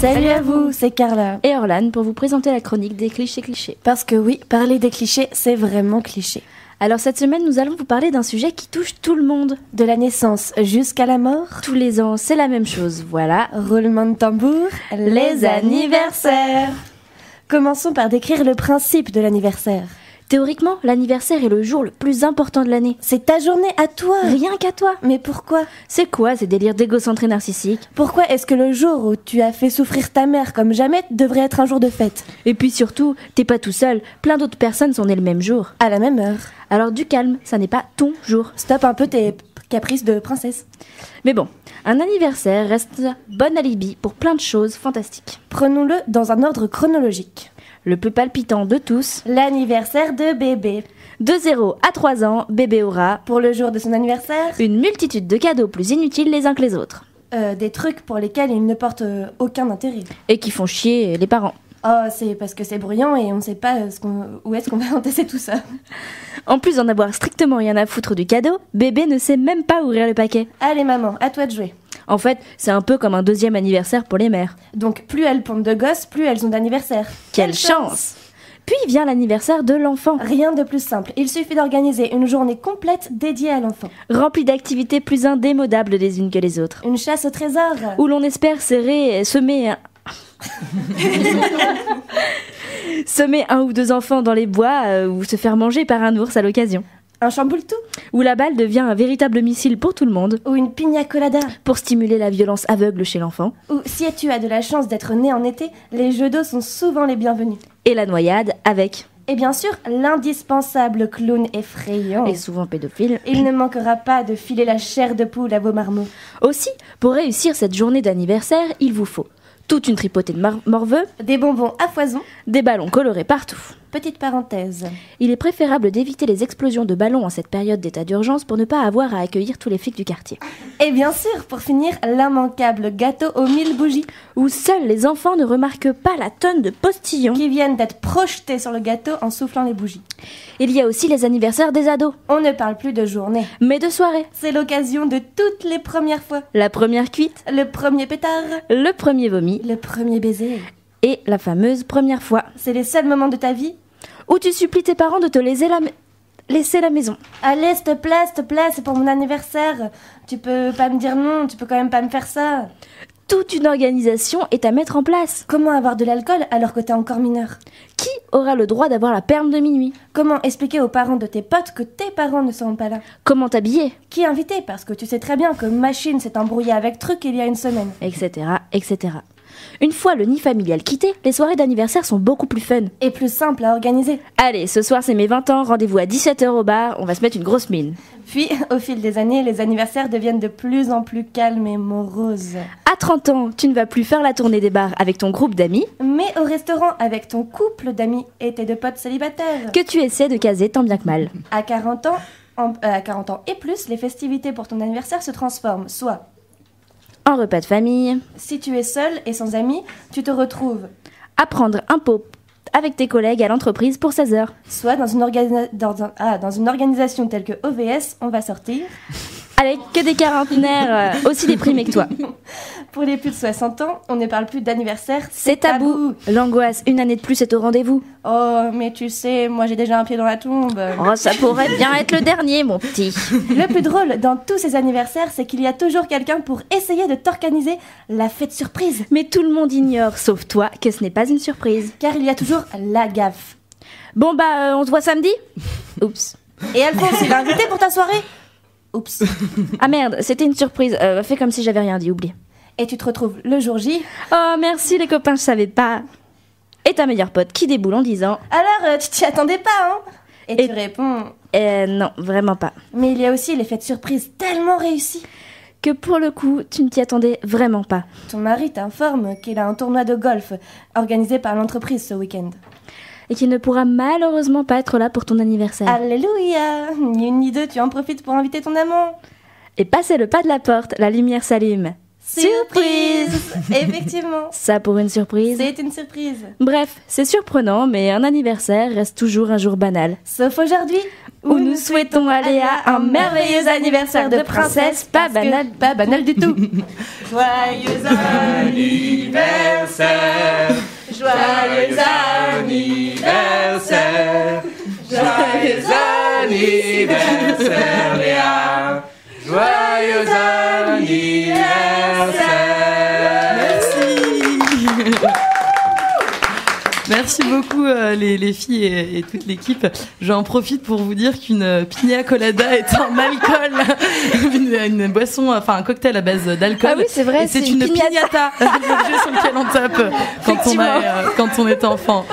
Salut à vous, c'est Carla et Orlan pour vous présenter la chronique des clichés. Parce que oui, parler des clichés, c'est vraiment cliché. Alors cette semaine, nous allons vous parler d'un sujet qui touche tout le monde. De la naissance jusqu'à la mort. Tous les ans, c'est la même chose, voilà. Roulement de tambour, les anniversaires. Commençons par décrire le principe de l'anniversaire. Théoriquement, l'anniversaire est le jour le plus important de l'année. C'est ta journée à toi. Rien qu'à toi. Mais pourquoi ? C'est quoi ces délires d'égocentrés narcissiques ? Pourquoi est-ce que le jour où tu as fait souffrir ta mère comme jamais devrait être un jour de fête ? Et puis surtout, t'es pas tout seul, plein d'autres personnes sont nées le même jour. À la même heure. Alors du calme, ça n'est pas ton jour. Stop un peu tes caprices de princesse. Mais bon, un anniversaire reste bon alibi pour plein de choses fantastiques. Prenons-le dans un ordre chronologique. Le plus palpitant de tous, l'anniversaire de bébé. De 0 à 3 ans, bébé aura, pour le jour de son anniversaire, une multitude de cadeaux plus inutiles les uns que les autres. Des trucs pour lesquels il ne porte aucun intérêt. Et qui font chier les parents. Oh, c'est parce que c'est bruyant et on ne sait pas où est-ce qu'on va entasser tout ça. En plus d'en avoir strictement rien à foutre du cadeau, bébé ne sait même pas ouvrir le paquet. Allez maman, à toi de jouer. En fait, c'est un peu comme un deuxième anniversaire pour les mères. Donc plus elles pondent de gosses, plus elles ont d'anniversaire. Quelle chance! Puis vient l'anniversaire de l'enfant. Rien de plus simple, il suffit d'organiser une journée complète dédiée à l'enfant. Remplie d'activités plus indémodables les unes que les autres. Une chasse au trésor. Où l'on espère semer un ou deux enfants dans les bois ou se faire manger par un ours à l'occasion. Un chamboule-tout. Où la balle devient un véritable missile pour tout le monde. Ou une piña colada. Pour stimuler la violence aveugle chez l'enfant. Ou si tu as de la chance d'être né en été, les jeux d'eau sont souvent les bienvenus. Et la noyade avec. Et bien sûr, l'indispensable clown effrayant. Et souvent pédophile. Il ne manquera pas de filer la chair de poule à vos marmots. Aussi, pour réussir cette journée d'anniversaire, il vous faut toute une tripotée de morveux, des bonbons à foison, des ballons colorés partout. Petite parenthèse. Il est préférable d'éviter les explosions de ballons en cette période d'état d'urgence pour ne pas avoir à accueillir tous les flics du quartier. Et bien sûr, pour finir, l'immanquable gâteau aux 1000 bougies. Où seuls les enfants ne remarquent pas la tonne de postillons qui viennent d'être projetés sur le gâteau en soufflant les bougies. Il y a aussi les anniversaires des ados. On ne parle plus de journée, mais de soirée. C'est l'occasion de toutes les premières fois. La première cuite, le premier pétard, le premier vomi, le premier baiser. Et la fameuse première fois. C'est les seuls moments de ta vie où tu supplies tes parents de te laisser la maison. Allez, s'il te plaît, c'est pour mon anniversaire. Tu peux pas me dire non, tu peux quand même pas me faire ça. Toute une organisation est à mettre en place. Comment avoir de l'alcool alors que t'es encore mineur ? Qui aura le droit d'avoir la perme de minuit ? Comment expliquer aux parents de tes potes que tes parents ne seront pas là ? Comment t'habiller ? Qui inviter ? Parce que tu sais très bien que Machine s'est embrouillée avec Truc il y a une semaine. Etc. Une fois le nid familial quitté, les soirées d'anniversaire sont beaucoup plus fun. Et plus simples à organiser. Allez, ce soir c'est mes 20 ans, rendez-vous à 17h au bar, on va se mettre une grosse mine. Puis, au fil des années, les anniversaires deviennent de plus en plus calmes et moroses. À 30 ans, tu ne vas plus faire la tournée des bars avec ton groupe d'amis, mais au restaurant avec ton couple d'amis et tes deux potes célibataires. Que tu essaies de caser tant bien que mal. À 40 ans et plus, les festivités pour ton anniversaire se transforment, soit en repas de famille. Si tu es seul et sans amis, tu te retrouves à prendre un pot avec tes collègues à l'entreprise pour 16 heures. Soit dans une organisation telle que OVS, on va sortir avec que des quarantenaires aussi déprimés que toi. Pour les plus de 60 ans, on ne parle plus d'anniversaire, c'est tabou. L'angoisse, une année de plus est au rendez-vous. Oh, mais tu sais, moi j'ai déjà un pied dans la tombe. Oh, ça pourrait bien être le dernier, mon petit. Le plus drôle dans tous ces anniversaires, c'est qu'il y a toujours quelqu'un pour essayer de t'organiser la fête surprise. Mais tout le monde ignore, sauf toi, que ce n'est pas une surprise. Car il y a toujours la gaffe. Bon bah, on se voit samedi ? Oups. Et Alphonse, il est invité pour ta soirée ? Oups. Ah merde, c'était une surprise. Fais comme si j'avais rien dit, oublie. Et tu te retrouves le jour J. Oh merci les copains, je savais pas. Et ta meilleure pote qui déboule en disant alors, tu t'y attendais pas, hein ? Et tu réponds non, vraiment pas. Mais il y a aussi les fêtes surprises tellement réussies que pour le coup, tu ne t'y attendais vraiment pas. Ton mari t'informe qu'il a un tournoi de golf organisé par l'entreprise ce week-end. Et qu'il ne pourra malheureusement pas être là pour ton anniversaire. Alléluia ! Ni une ni deux, tu en profites pour inviter ton amant. Et passé le pas de la porte, la lumière s'allume. Surprise. Effectivement. Ça pour une surprise. C'est une surprise. Bref, c'est surprenant, mais un anniversaire reste toujours un jour banal. Sauf aujourd'hui, Où nous souhaitons à Léa un merveilleux anniversaire de princesse, pas banal. Pas banal du tout. Joyeux anniversaire, joyeux anniversaire, joyeux anniversaire Léa, joyeux anniversaire. Merci beaucoup les filles et toute l'équipe. J'en profite pour vous dire qu'une pina colada est un alcool, une boisson, enfin un cocktail à base d'alcool. Ah oui, c'est vrai, et c'est c'est une une piñata, l'objet sur lequel on tape quand on est enfant.